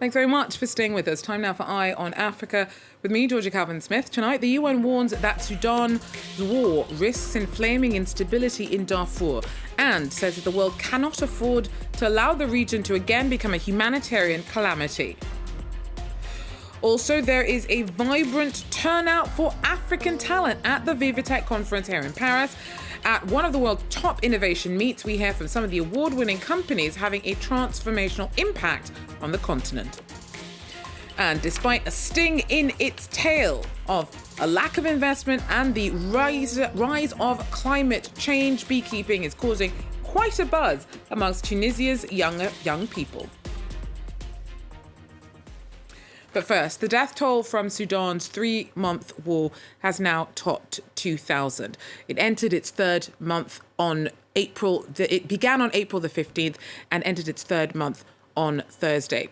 Thanks very much for staying with us. Time now for Eye on Africa with me, Georgia Calvin-Smith. Tonight, the UN warns that Sudan's war risks inflaming instability in Darfur and says that the world cannot afford to allow the region to again become a humanitarian calamity. Also, there is a vibrant turnout for African talent at the VivaTech conference here in Paris. At one of the world's top innovation meets, we hear from some of the award-winning companies having a transformational impact on the continent. And despite a sting in its tail of a lack of investment and the rise of climate change, beekeeping is causing quite a buzz amongst Tunisia's young people. But first, the death toll from Sudan's 3-month war has now topped 2,000. It entered its third month on it began on April the 15th and entered its third month on Thursday.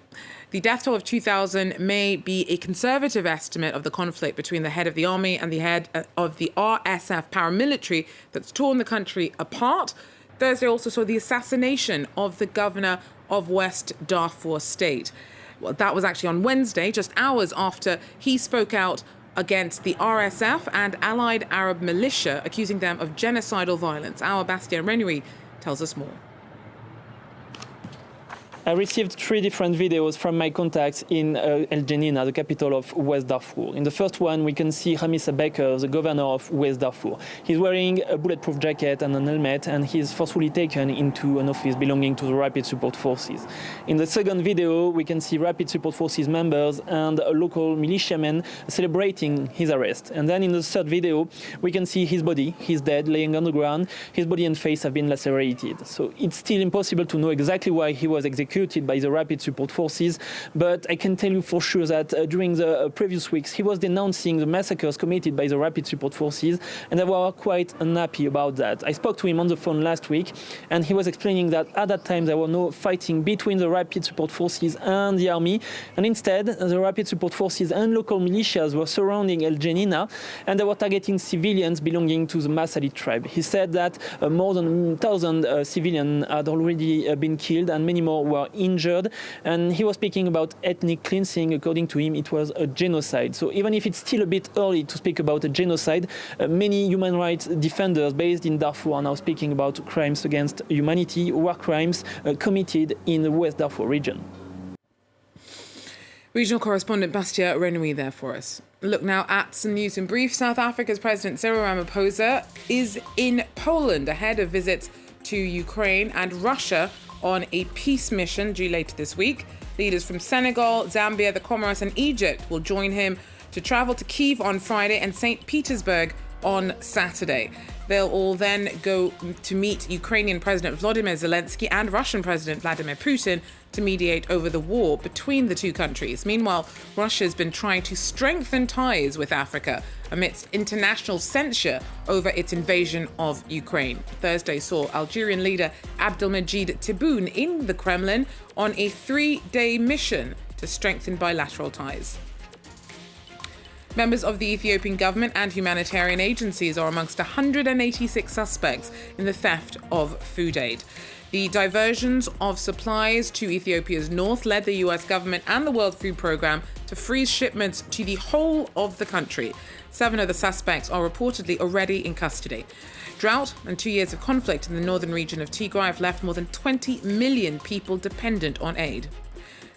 The death toll of 2,000 may be a conservative estimate of the conflict between the head of the army and the head of the RSF paramilitary that's torn the country apart. Thursday also saw the assassination of the governor of West Darfur state. Well, that was actually on Wednesday, just hours after he spoke out against the RSF and allied Arab militia, accusing them of genocidal violence. Our Bastien Renouy tells us more. I received 3 different videos from my contacts in El Geneina, the capital of West Darfur. In the first one, we can see Hamissa Baker, the governor of West Darfur. He's wearing a bulletproof jacket and an helmet, and he's forcefully taken into an office belonging to the Rapid Support Forces. In the second video, we can see Rapid Support Forces members and a local militiaman celebrating his arrest. And then in the third video, we can see his body. He's dead, laying on the ground. His body and face have been lacerated. So it's still impossible to know exactly why he was executed by the Rapid Support Forces, but I can tell you for sure that during the previous weeks he was denouncing the massacres committed by the Rapid Support Forces, and they were quite unhappy about that. I spoke to him on the phone last week, and he was explaining that at that time there were no fighting between the Rapid Support Forces and the army, and instead the Rapid Support Forces and local militias were surrounding El Geneina, and they were targeting civilians belonging to the Masali tribe. He said that more than 1,000 civilians had already been killed, and many more were injured, and he was speaking about ethnic cleansing. According to him, it was a genocide. So even if it's still a bit early to speak about a genocide, many human rights defenders based in Darfur are now speaking about crimes against humanity, war crimes committed in the West Darfur region. Regional correspondent Bastien Renouy there for us. Look now at some news in brief. South Africa's President Cyril Ramaphosa is in Poland ahead of visits to Ukraine and Russia on a peace mission due later this week. Leaders from Senegal, Zambia, the Comoros and Egypt will join him to travel to Kyiv on Friday and St. Petersburg on Saturday. They'll all then go to meet Ukrainian President Volodymyr Zelensky and Russian President Vladimir Putin to mediate over the war between the two countries. Meanwhile, Russia's been trying to strengthen ties with Africa amidst international censure over its invasion of Ukraine. Thursday saw Algerian leader Abdelmajid Tebboune in the Kremlin on a 3-day mission to strengthen bilateral ties. Members of the Ethiopian government and humanitarian agencies are amongst 186 suspects in the theft of food aid. The diversions of supplies to Ethiopia's north led the US government and the World Food Programme to freeze shipments to the whole of the country. 7 of the suspects are reportedly already in custody. Drought and 2 years of conflict in the northern region of Tigray have left more than 20 million people dependent on aid.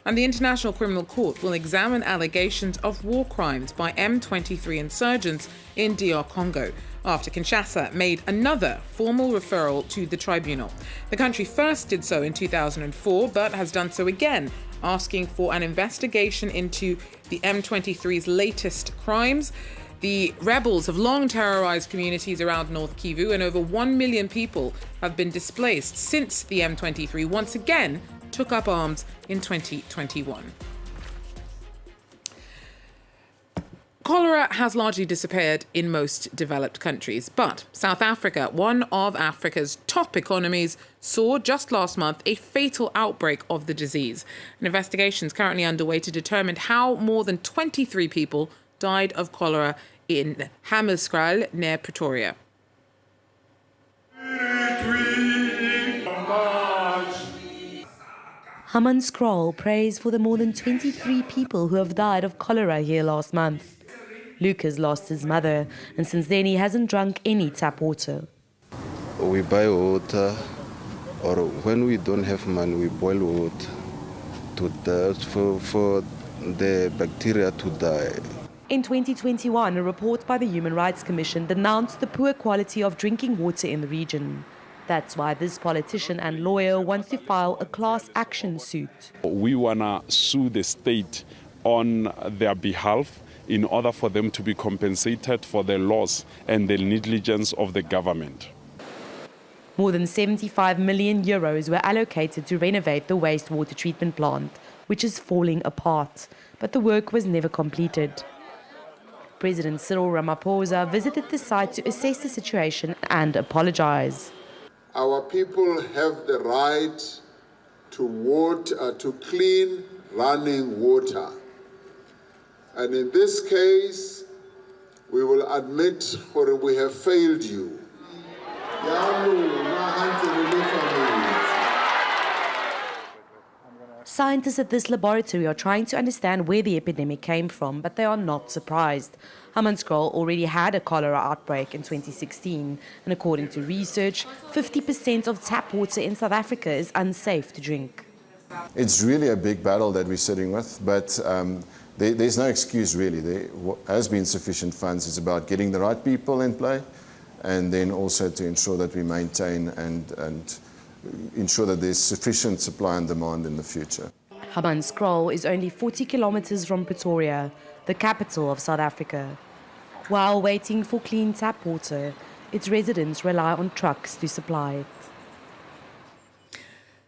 And the International Criminal Court will examine allegations of war crimes by M23 insurgents in DR Congo after Kinshasa made another formal referral to the tribunal. The country first did so in 2004, but has done so again, asking for an investigation into the M23's latest crimes. The rebels have long terrorized communities around North Kivu, and over 1 million people have been displaced since the M23 once again took up arms in 2021. Cholera has largely disappeared in most developed countries, but South Africa, one of Africa's top economies, saw just last month a fatal outbreak of the disease. An investigation is currently underway to determine how more than 23 people died of cholera in Hammarskraal near Pretoria. Haman Scroll prays for the more than 23 people who have died of cholera here last month. Luke has lost his mother, and since then he hasn't drunk any tap water. We buy water, or when we don't have money, we boil water for the bacteria to die. In 2021, a report by the Human Rights Commission denounced the poor quality of drinking water in the region. That's why this politician and lawyer wants to file a class action suit. We want to sue the state on their behalf in order for them to be compensated for the loss and the negligence of the government. More than 75 million euros were allocated to renovate the wastewater treatment plant, which is falling apart, but the work was never completed. President Cyril Ramaphosa visited the site to assess the situation and apologize. Our people have the right to clean running water. And in this case, we will admit where we have failed you. Scientists at this laboratory are trying to understand where the epidemic came from, but they are not surprised. Hammanskraal already had a cholera outbreak in 2016, and according to research, 50% of tap water in South Africa is unsafe to drink. It's really a big battle that we're sitting with, but there's no excuse really. There has been sufficient funds. It's about getting the right people in play, and then also to ensure that we maintain and ensure that there's sufficient supply and demand in the future. Hammanskraal is only 40 kilometers from Pretoria, the capital of South Africa. While waiting for clean tap water, its residents rely on trucks to supply it.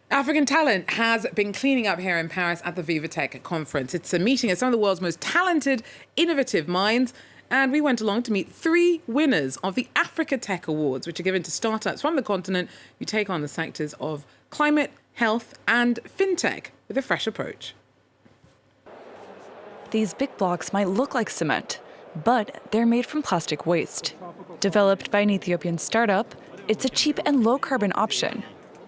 African talent has been cleaning up here in Paris at the VivaTech conference. It's a meeting of some of the world's most talented, innovative minds. And we went along to meet 3 winners of the Africa Tech Awards, which are given to startups from the continent who take on the sectors of climate, health, and fintech with a fresh approach. These big blocks might look like cement, but they're made from plastic waste. Developed by an Ethiopian startup, it's a cheap and low-carbon option,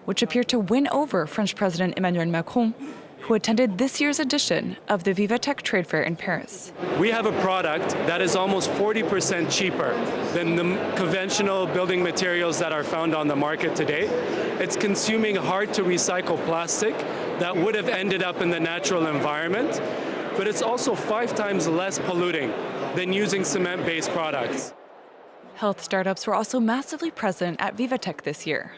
which appeared to win over French President Emmanuel Macron, who attended this year's edition of the Viva Tech trade fair in Paris. We have a product that is almost 40% cheaper than the conventional building materials that are found on the market today. It's consuming hard-to-recycle plastic that would have ended up in the natural environment, but it's also 5 times less polluting than using cement-based products. Health startups were also massively present at VivaTech this year.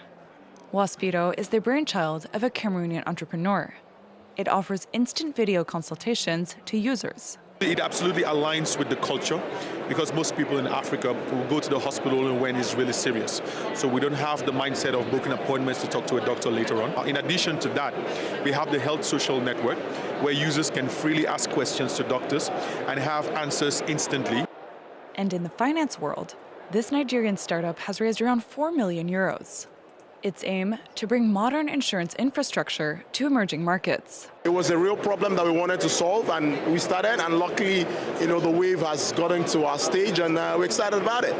Waspiro is the brainchild of a Cameroonian entrepreneur. It offers instant video consultations to users. It absolutely aligns with the culture because most people in Africa will go to the hospital when it's really serious. So we don't have the mindset of booking appointments to talk to a doctor later on. In addition to that, we have the Health Social Network where users can freely ask questions to doctors and have answers instantly. And in the finance world, this Nigerian startup has raised around 4 million euros. Its aim to bring modern insurance infrastructure to emerging markets. It was a real problem that we wanted to solve, and we started, and luckily, the wave has gotten to our stage, and we're excited about it.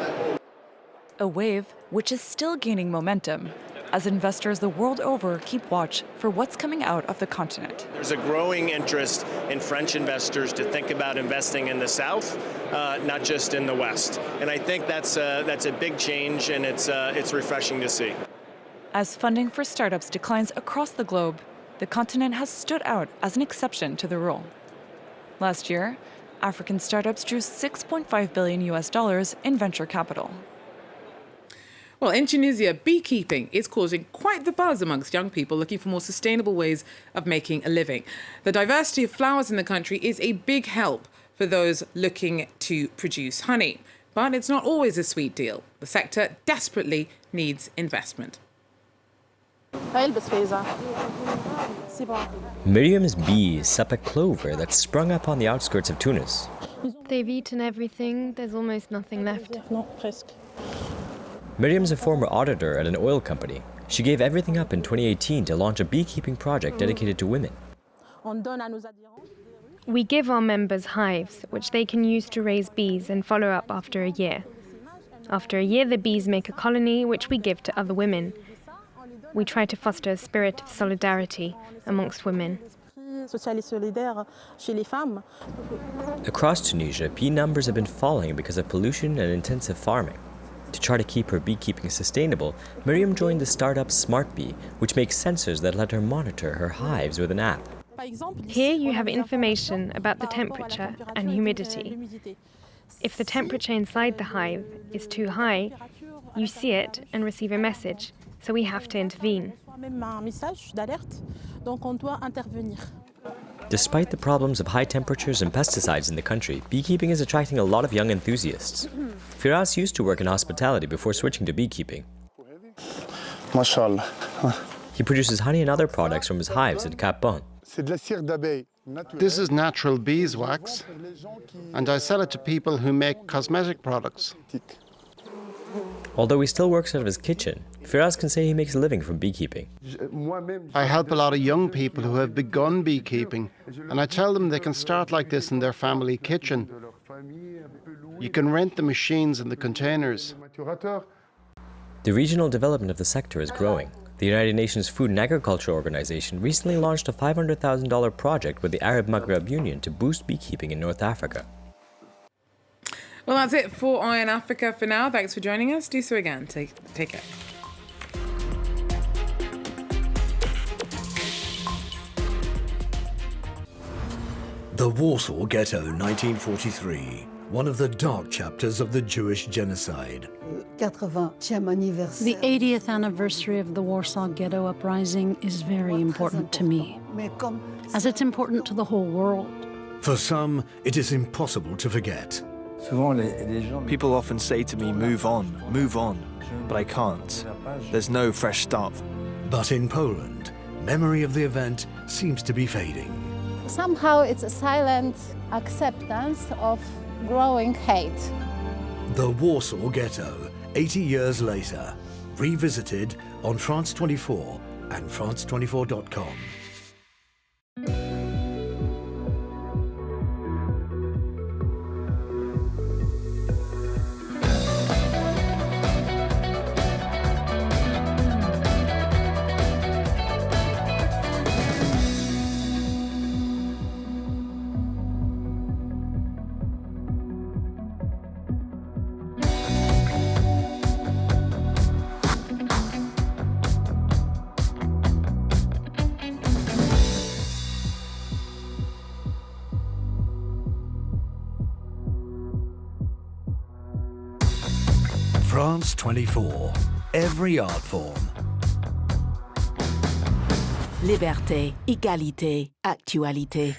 A wave which is still gaining momentum as investors the world over keep watch for what's coming out of the continent. There's a growing interest in French investors to think about investing in the South, not just in the West. And I think that's a big change, and it's refreshing to see. As funding for startups declines across the globe, the continent has stood out as an exception to the rule. Last year, African startups drew $6.5 billion in venture capital. Well, in Tunisia, beekeeping is causing quite the buzz amongst young people looking for more sustainable ways of making a living. The diversity of flowers in the country is a big help for those looking to produce honey. But it's not always a sweet deal. The sector desperately needs investment. Miriam's bees sup a clover that sprung up on the outskirts of Tunis. They've eaten everything. There's almost nothing left. Miriam's a former auditor at an oil company. She gave everything up in 2018 to launch a beekeeping project dedicated to women. We give our members hives, which they can use to raise bees and follow up after a year. After a year, the bees make a colony, which we give to other women. we try to foster a spirit of solidarity amongst women. Across Tunisia, bee numbers have been falling because of pollution and intensive farming. To try to keep her beekeeping sustainable, Miriam joined the startup Smart Bee, which makes sensors that let her monitor her hives with an app. Here you have information about the temperature and humidity. If the temperature inside the hive is too high, you see it and receive a message, so we have to intervene. Despite the problems of high temperatures and pesticides in the country, beekeeping is attracting a lot of young enthusiasts. Firas used to work in hospitality before switching to beekeeping. Mashallah. He produces honey and other products from his hives at Cap Bon. This is natural beeswax, and I sell it to people who make cosmetic products. Although he still works out of his kitchen, Firas can say he makes a living from beekeeping. I help a lot of young people who have begun beekeeping, and I tell them they can start like this in their family kitchen. You can rent the machines and the containers. The regional development of the sector is growing. The United Nations Food and Agriculture Organization recently launched a $500,000 project with the Arab Maghreb Union to boost beekeeping in North Africa. Well, that's it for Eye on Africa for now. Thanks for joining us. Do so again. Take care. The Warsaw Ghetto, 1943. One of the dark chapters of the Jewish genocide. The 80th anniversary of the Warsaw Ghetto uprising is very important to me, as it's important to the whole world. For some, it is impossible to forget. People often say to me, move on, but I can't. There's no fresh start. But in Poland, memory of the event seems to be fading. Somehow it's a silent acceptance of growing hate. The Warsaw Ghetto, 80 years later, revisited on France 24 and France24.com. France 24, every art form. Liberté, égalité, actualité.